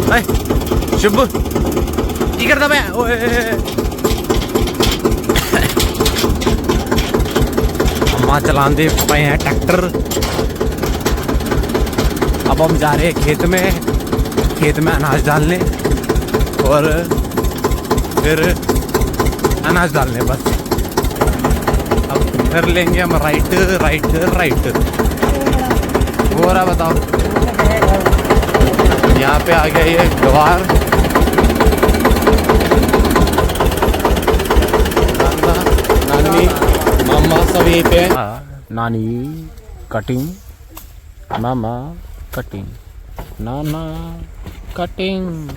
शुभ की करता मैं अम्मा चलाते पे हैं ट्रैक्टर। अब हम जा रहे हैं खेत में अनाज डालने और फिर अनाज डालने बस। अब फिर लेंगे हम राइट हो रहा बताओ। यहाँ पे आ गया ये गवार, नानी मामा सभी पे। नानी कटिंग, मामा कटिंग, नाना कटिंग,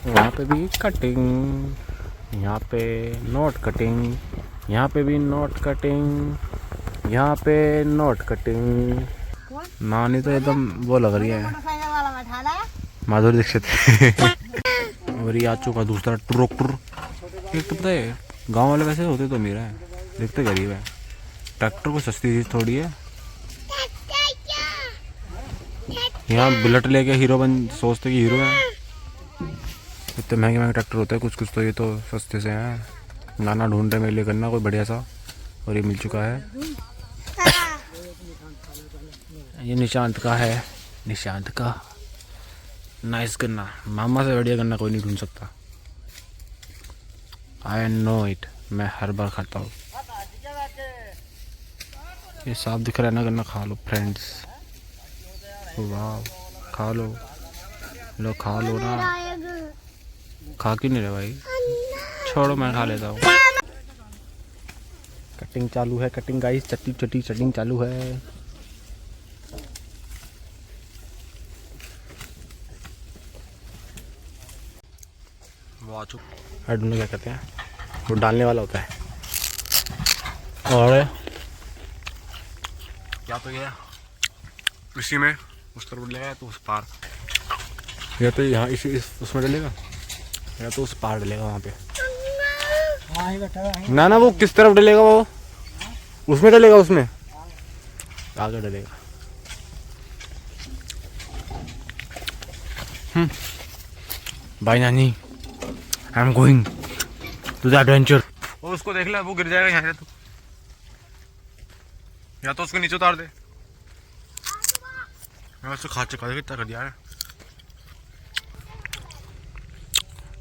यहाँ पे भी कटिंग, यहाँ पे नोट कटिंग, यहाँ पे भी नोट कटिंग, यहाँ पे नोट कटिंग। नानी तो एकदम वो लग रही है माधुरी दीक्षित। और ये आ चुका दूसरा ट्रैक्टर। एक तो पता है गांव वाले वैसे होते तो अमीर है, देखते गरीब है। ट्रैक्टर को सस्ती चीज थोड़ी है। यहाँ बुलेट लेके हीरो बन सोचते कि हीरो है। इतने महंगे ट्रैक्टर होते हैं कुछ तो ये तो सस्ते से हैं। नाना ढूंढ रहे मेरे लिए करना कोई बढ़िया सा, और ये मिल चुका है। ये निशांत का है, निशांत का नाइस गन्ना। मामा से बढ़िया गन्ना कोई नहीं ढूंढ सकता। आई नो इट, मैं हर बार खाता हूँ। ये साफ दिख रहा है ना गन्ना, खा लो फ्रेंड्स। वाह खा लो, लो खा लो ना। खा क्यों नहीं रहे भाई, छोड़ो मैं खा लेता हूँ। कटिंग चालू है, कटिंग गाइस, कटिंग चालू है। वो आई डोंट नो क्या कहते हैं, वो डालने वाला होता है। और क्या तो गया इसी में उस तरफ डलेगा तो उस पार, या तो यहाँ इसी उसमें डलेगा या तो उस पार डलेगा वहाँ पे। ना वो किस तरफ डलेगा, वो उसमें डलेगा, उसमें आगे डलेगा। बाय नानी, I am going to the adventure. वो उसको देख ले, वो गिर जाएगा यहाँ से तो, या तो उसको नीचे उतार दे। मैं उसको खा चुका कितना कर दिया है।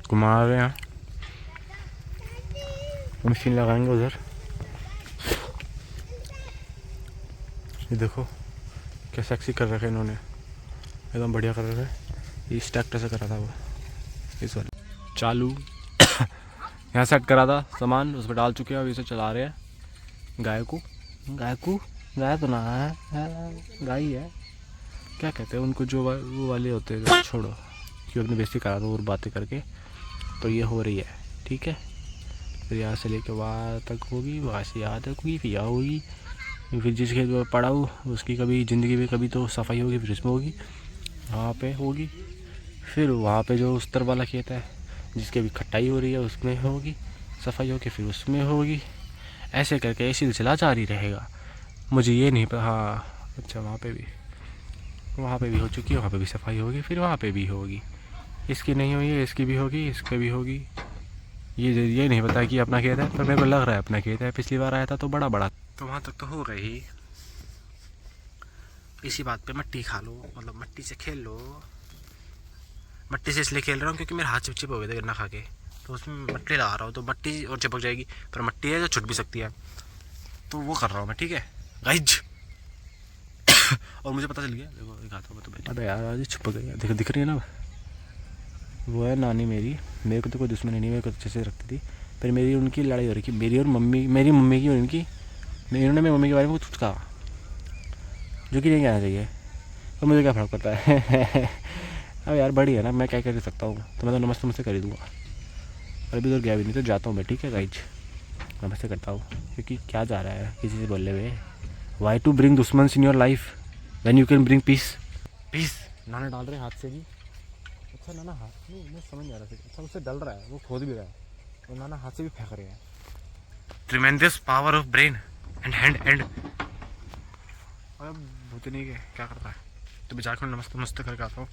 घुमा रहे हैं, मशीन लगाएंगे उधर। ये देखो क्या सेक्सी कर रखा है इन्होंने, एकदम बढ़िया कर रखा है। इस ट्रैक्टर से करा था वो, इस वाले चालू। यहाँ सेट करा था सामान, उसमें डाल चुके हैं। अभी इसे चला रहे हैं। गाय तो ना है, गाय है। क्या कहते हैं उनको, जो वो वाले होते हैं, छोड़ो क्यों अपनी बेइज्जती करा दो और बातें करके। तो ये हो रही है, ठीक है। फिर यहाँ से लेके वहाँ तक होगी, वहाँ से यहाँ तक होगी, फिर यहाँ होगी, फिर जिस खेत में पड़ा हो उसकी कभी ज़िंदगी में कभी तो सफाई होगी, फिर उसमें होगी, वहाँ पे होगी। फिर वहाँ पे जो उस तरफ वाला खेत है जिसकी अभी खटाई हो रही है उसमें होगी सफाई होगी, फिर उसमें होगी। ऐसे करके ये सिलसिला जारी रहेगा। मुझे ये नहीं पता। हाँ अच्छा, वहाँ पे भी हो चुकी है, वहाँ पे भी सफाई होगी, फिर वहाँ पे भी होगी। इसकी नहीं हुई है, इसकी भी होगी, इसके भी होगी। ये नहीं पता कि अपना खेत है, पर मेरे को लग रहा है अपना खेत है। पिछली बार आया था तो बड़ा तो वहाँ तक तो हो गई। इसी बात पे मट्टी खा लो, मतलब मट्टी से खेल लो। मट्टी से इसलिए खेल रहा हूँ क्योंकि मेरे हाथ चिपचिप हो गए थे गन्ना खा के, तो उसमें मट्टी लगा रहा हूँ तो मट्टी और चिपक जाएगी। पर मट्टी है जो छुट भी सकती है, तो वो कर रहा हूँ मैं, ठीक है गाइज। और मुझे पता चल गया, देखो दिखाता हूँ मैं। अबे यार आज छुप गई, देखो दिख रही है ना। वो है नानी मेरे को तो कोई दुश्मनी नहीं, मेरे को अच्छे से रखती थी। फिर मेरी उनकी लड़ाई हो रही थी, मेरी मम्मी की और इनकी। इन्होंने मेरी मम्मी के बारे में कुछ कहा जो कि नहीं कहना चाहिए, तो मुझे क्या फ़र्क पड़ता है। अब यार बड़ी है ना, मैं क्या कर सकता हूँ। तो मैं तो नमस्ते कर ही दूँगा। और अभी तो गया भी नहीं, तो जाता हूँ मैं, ठीक है गाइज। नमस्ते करता हूँ, क्योंकि क्या जा रहा है किसी से बोलने में। वाई टू ब्रिंग दुश्मन्स in your life when you can bring peace. नाना डाल रहे हैं हाथ से भी। अच्छा नाना हाथ नहीं, मैं समझ जा रहा था। अच्छा उससे डल रहा है, वो खोद भी रहा है, और नाना हाथ से भी फेंक रहे हैं। Tremendous power of brain and hand. अब भूतनी के क्या करता है, तो मैं जाकर नमस्ते करके आता हूँ।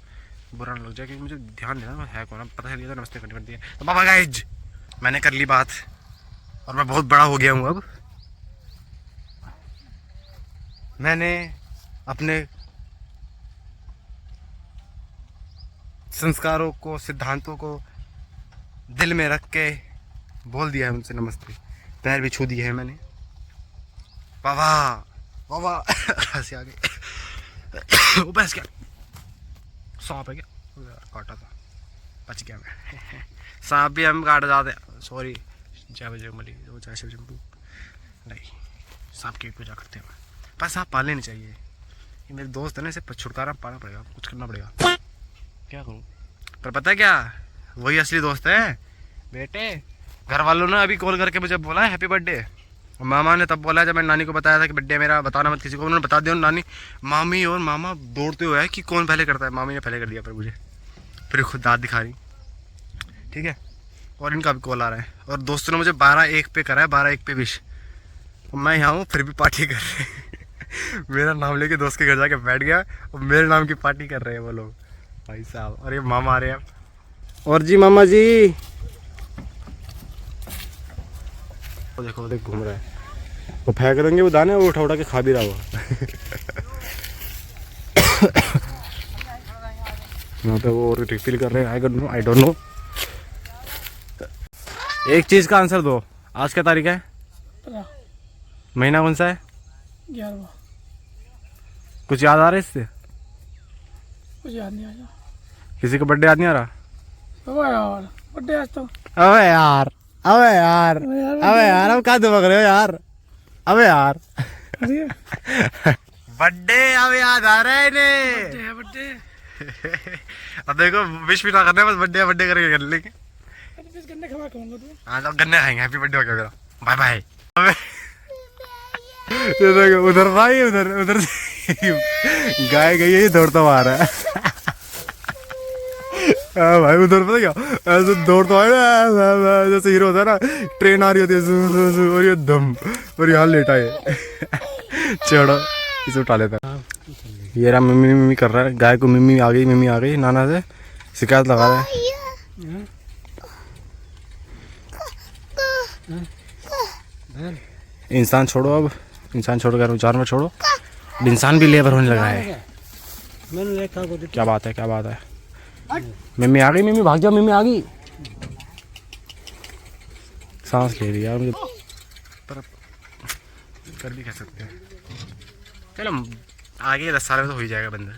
बुरा ना लग जाए, क्योंकि मुझे ध्यान देना है कौन, पता चल गया तो नमस्ते करनी पड़ती है। तो बाबा गाइज, मैंने कर ली बात और मैं बहुत बड़ा हो गया हूँ अब। मैंने अपने संस्कारों को, सिद्धांतों को दिल में रख के बोल दिया है उनसे नमस्ते, पैर भी छू दिए है मैंने। बाबा बाबा हंसी आ गई। वो भैंस क्या सांप है क्या? काटा था, बच गया मैं। सांप भी हम काट जाते, सॉरी। जय बजरंगबली, वो जय शिव शंभू। नहीं, सांप की पूजा करते हैं, पर सांप पालने नहीं चाहिए। ये मेरे दोस्त है ना, इसे छुटकारा पाना पड़ेगा, कुछ करना पड़ेगा। क्या करूँ? पर पता है क्या, वही असली दोस्त है बेटे। घर वालों ने अभी कॉल करके मुझे बोला है हैप्पी बर्थडे। मामा ने तब बोला जब मैं नानी को बताया था कि बर्थडे मेरा बताना मत किसी को, उन्होंने बता दिया। नानी, मामी और मामा दौड़ते हुए है कि कौन पहले करता है। मामी ने पहले कर दिया पर मुझे, फिर खुद दांत दिखा रही। ठीक है, और इनका भी कॉल आ रहा है। और दोस्तों ने मुझे 12-1 पे करा है, 12-1 पे विश। मैं यहाँ हूँ फिर भी पार्टी कर रहे हैं। मेरा नाम लेके दोस्त के घर जाके बैठ गया और मेरे नाम की पार्टी कर रहे हैं वो लोग, भाई साहब। और ये मामा आ रहे हैं। और जी मामा जी, वो देखो वो देख घूम रहा है। वो फेंक देंगे वो दाने, वो उठा उठा के खा भी रहा हुआ। यहाँ पे वो रिफिल कर रहे हैं। I don't know. एक चीज का आंसर दो, आज क्या तारीख है? महीना कौन सा है? 11। कुछ याद आ रहा है इससे? कुछ याद नहीं आया। किसी का बर्थडे याद नहीं आ रहा? अबे यार, बर्थडे आज तो। अबे यार, अबे यार, अबे यार, अब क्या दुबक रहे हो यार? अबे यार, बर्थडे अब याद आ रहा है इन्हें। बर्थडे। अब देखो विश भी ना करने, बस बर्थडे बर्थडे करके कर लेंगे। गन्ने खवा कहूंगा तू। हाँ तो गन्ने खाएंगे। हैप्पी बर्थडे हो गया मेरा, बाय बाय। अबे ये देखो उधर भाई, उधर उधर गाय गई है, ये दौड़ता हुआ आ रहा है। हाँ भाई, उधर पता क्या ऐसे दौड़ता है जैसे हीरो होता है ना, ट्रेन आ रही होती है और ये दम, और यहाँ लेटा है। चढ़ो, इसे उठा लेता है। ये रहा मम्मी मम्मी कर रहा है, गाय को मम्मी आ गई नाना से शिकायत लगा रहा है। इंसान छोड़ो, अब इंसान छोड़ कर जानवर छोड़ो, इंसान भी लेबर होने लगा है। मैंने देखा को क्या बात है, क्या बात है? मम्मी आ गई, मम्मी भाग जाओ, मम्मी आ गई। सांस ले रही यार मुझे, पर कर भी कह सकते हैं। चलो आगे 10 साल में तो हो ही जाएगा बंदा,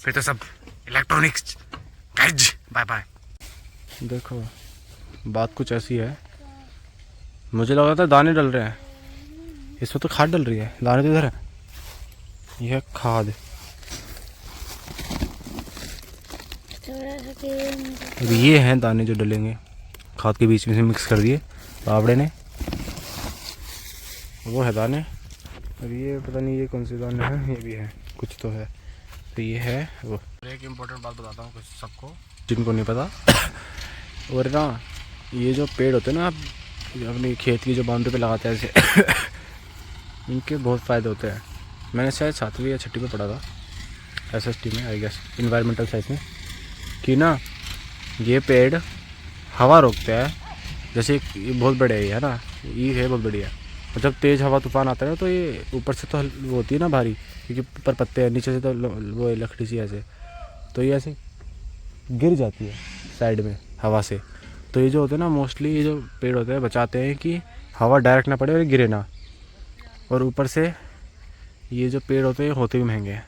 फिर तो सब इलेक्ट्रॉनिक्स। Guys bye bye. देखो बात कुछ ऐसी है, मुझे लगा था दाने डल रहे हैं, इसमें तो खाद डल रही है। दाने तो इधर है, यह खाद। अब ये हैं दाने जो डलेंगे, खाद के बीच में से मिक्स कर दिए पावड़े ने, वो है दाने। और ये पता नहीं ये कौन से दाने हैं, ये भी है कुछ तो है। तो ये है वो। एक इम्पोर्टेंट बात बताता हूँ कुछ सबको जिनको नहीं पता। और ना ये जो पेड़ होते हैं ना, आप अपनी खेत की जो बाउंड्री पे लगाते हैं ऐसे, इनके बहुत फ़ायदे होते हैं। मैंने शायद 7वीं या 6वीं में पढ़ा था SST में, आई गेस इन्वायरमेंटल साइंस में, कि ना ये पेड़ हवा रोकते हैं। जैसे ये बहुत बड़े है ना, ये है बहुत बढ़िया। और जब तेज़ हवा तूफान आता है ना, तो ये ऊपर से तो वो होती है ना भारी, क्योंकि ऊपर पत्ते हैं, नीचे से तो वो लकड़ी सी ऐसे, तो ये ऐसे गिर जाती है साइड में हवा से। तो ये जो होते हैं ना, मोस्टली ये जो पेड़ होते हैं बचाते हैं कि हवा डायरेक्ट ना पड़े और गिरे ना। और ऊपर से ये जो पेड़ होते हैं होते भी महंगे हैं,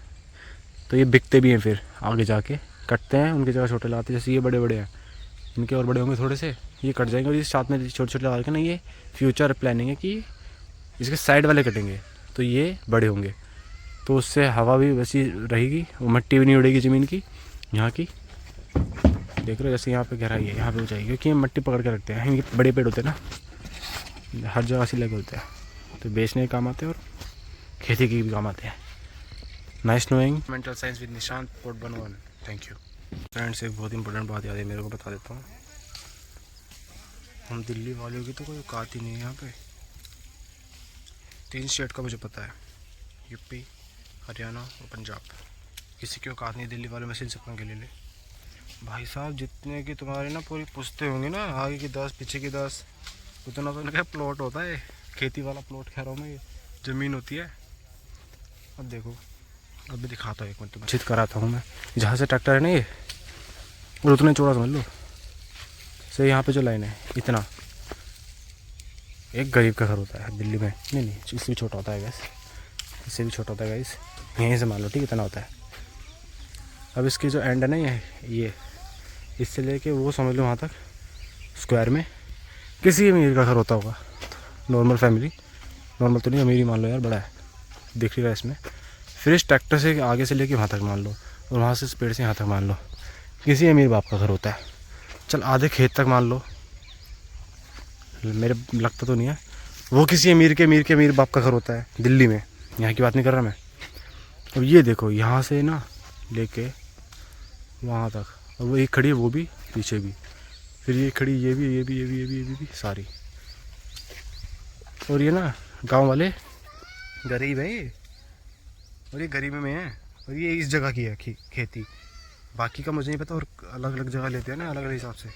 तो ये बिकते भी हैं। फिर आगे जाके कटते हैं, उनकी जगह छोटे लगाते हैं। जैसे ये बड़े बड़े हैं, इनके और बड़े होंगे थोड़े से, ये कट जाएंगे। और ये साथ में छोटे छोटे लगा के ना, ये फ्यूचर प्लानिंग है कि इसके साइड वाले कटेंगे तो ये बड़े होंगे, तो उससे हवा भी वैसी रहेगी, वो मिट्टी भी नहीं उड़ेगी ज़मीन की। यहाँ की देख रहे हो, जैसे यहाँ पे गहराई है, यहाँ पे ऊंचाई, क्योंकि ये मिट्टी पकड़ के रखते हैं। ये बड़े पेड़ होते हैं ना, हर जगह से लगे होते हैं, तो बेचने के काम आते हैं और खेती के भी काम आते हैं। Nice knowing. Mental science with Nishant पोर्ट बनवन। Thank you friends. एक बहुत इंपॉर्टेंट बात याद है मेरे को, बता देता हूँ। हम दिल्ली वालों की तो कोई औकात ही नहीं है यहाँ पे। 3 स्टेट का मुझे पता है, यूपी, हरियाणा और पंजाब। किसी की औकात नहीं दिल्ली वालों में से, इन सब पंगे ले ले। भाई साहब जितने की तुम्हारी ना पूरी पुश्ते होंगी ना, आगे की 10 पीछे की 10, उतना तो इनका प्लॉट होता है, खेती वाला प्लॉट कह रहा हूँ मैं, ये ज़मीन होती है। अब देखो, अब भी दिखाता हूँ एक मिनट, चित कराता हूँ मैं। जहाँ से ट्रैक्टर है ना ये, और उतना चौड़ा समझ लो से, यहाँ पे जो लाइन है इतना, एक गरीब का घर होता है दिल्ली में। नहीं इससे भी छोटा होता है गैस, इससे भी छोटा होता है गैस, यहीं से मान लो ठीक इतना होता है। अब इसकी जो एंड है ना ये इससे लेके वो समझ लो वहाँ तक स्क्वायर में किसी अमीर का घर होता होगा, नॉर्मल फैमिली, नॉर्मल तो नहीं अमीर मान लो यार, बड़ा है दिख रही है इसमें। फिर इस ट्रैक्टर से आगे से लेके वहाँ तक मान लो, और वहाँ से इस पेड़ से यहाँ तक मान लो, किसी अमीर बाप का घर होता है। चल आधे खेत तक मान लो, मेरे लगता तो नहीं है, वो किसी अमीर के अमीर बाप का घर होता है दिल्ली में, यहाँ की बात नहीं कर रहा मैं। अब ये देखो यहाँ से ना लेके वहाँ तक, और वो एक खड़ी है वो भी पीछे भी, फिर ये खड़ी ये भी सारी। और ये ना गांव वाले गरीब है ये, और ये गरीबी में है, और ये इस जगह की है खेती, बाकी का मुझे नहीं पता, और अलग अलग जगह लेते हैं ना अलग अलग हिसाब से,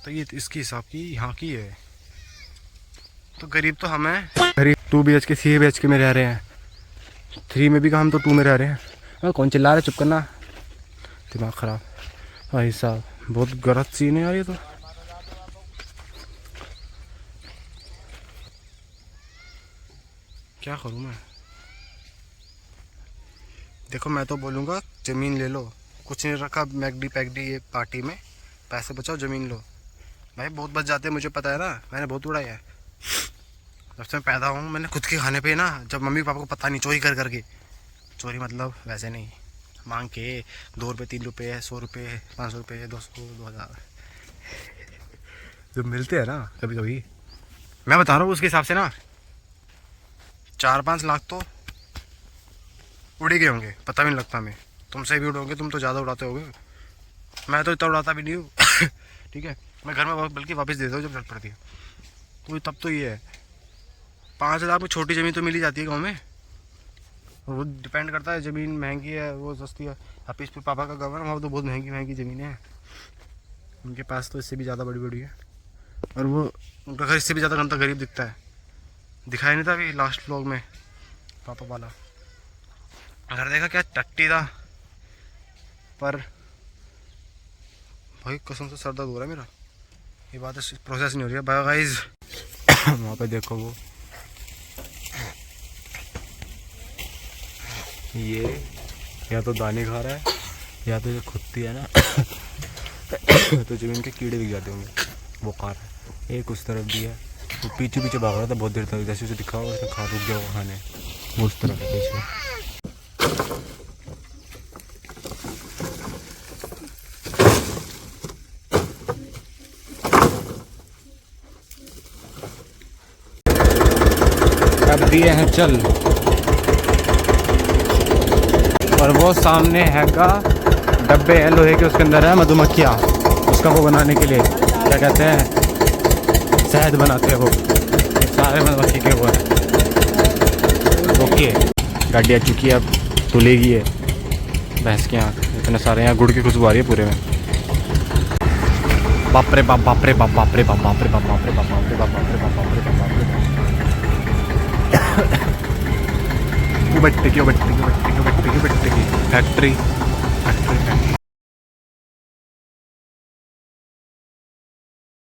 तो ये इसकी हिसाब की यहाँ की है। तो गरीब तो हम हैं, गरीब 2 BHK 3 BHK में रह रहे हैं, 3 में भी हम तो 2 में रह रहे हैं। हाँ कौन चिल्ला रहा है, चुप करना, दिमाग ख़राब भाई साहब, बहुत गलत सीन है यार ये तो। क्या करूँ मैं, देखो मैं तो बोलूँगा ज़मीन ले लो, कुछ नहीं रखा मैगडी पैगडी ये पार्टी में, पैसे बचाओ ज़मीन लो। भाई बहुत बच जाते हैं, मुझे पता है ना, मैंने बहुत उड़ाया है। जब से मैं पैदा हूँ मैंने खुद के खाने पे ना, जब मम्मी पापा को पता नहीं, चोरी कर करके, चोरी मतलब वैसे नहीं, मांग के 2 रुपये 3 रुपये 100 रुपये 500 रुपये 200 2000 जब मिलते हैं ना कभी कभी, मैं बता रहा हूँ उसके हिसाब से ना 4-5 लाख तो उड़ ही गए होंगे, पता भी नहीं लगता हमें। तुमसे भी उड़ोगे, तुम तो ज़्यादा उड़ाते होगे, मैं तो इतना उड़ाता भी नहीं हूँ। ठीक है, मैं घर में बल्कि वापस देता हूँ जब जरूरत पड़ती है। तो तब तो ये है 5,000 में छोटी ज़मीन तो मिल ही जाती है गाँव में, और वो डिपेंड करता है ज़मीन महंगी है वो सस्ती है। अब इस पे पापा का गाँव है ना, वहाँ तो बहुत महंगी ज़मीनें हैं, उनके पास तो इससे भी ज़्यादा बड़ी बड़ी है, और वो उनका घर इससे भी ज़्यादा घंटा गरीब दिखता है। दिखाई नहीं था अभी लास्ट व्लॉग में पापा वाला घर, देखा क्या टट्टी था, पर भाई कसम से सर दर्द हो रहा है मेरा, ये बात प्रोसेस नहीं हो रही है। बाय गाइस, वहाँ पे देखो वो ये या तो दाने खा रहा है, या तो ये खुदती है ना तो जमीन के कीड़े दिख जाते होंगे, वो खा रहा है। एक उस तरफ भी है, वो पीछे पीछे भाग रहा था बहुत देर तक, जैसे उसे दिखा हुआ उसने खा रुक गया वो खाने, वो उस तरफ है पीछे। अब दिए हैं चल, और वो सामने हैगा डब्बे है लोहे के, उसके अंदर है मधुमक्खियाँ, उसका वो बनाने के लिए क्या कहते हैं, शहद बनाते हैं वो, सारे मधुमक्खी के वो है। ओके गाड़ी आ चुकी है, अब तुलेगी है भैंस की आँख, इतने सारे यहाँ गुड़ की खुशबू आ रही है पूरे में। बाप रे बाप, बाप रे बाप, बाप रे बाप, बाप रे बाप, बाप रे बाप, बाप रे बाप, बाप रे बाप, बाप रे बाप, बाप रे बाप। फैक्ट्री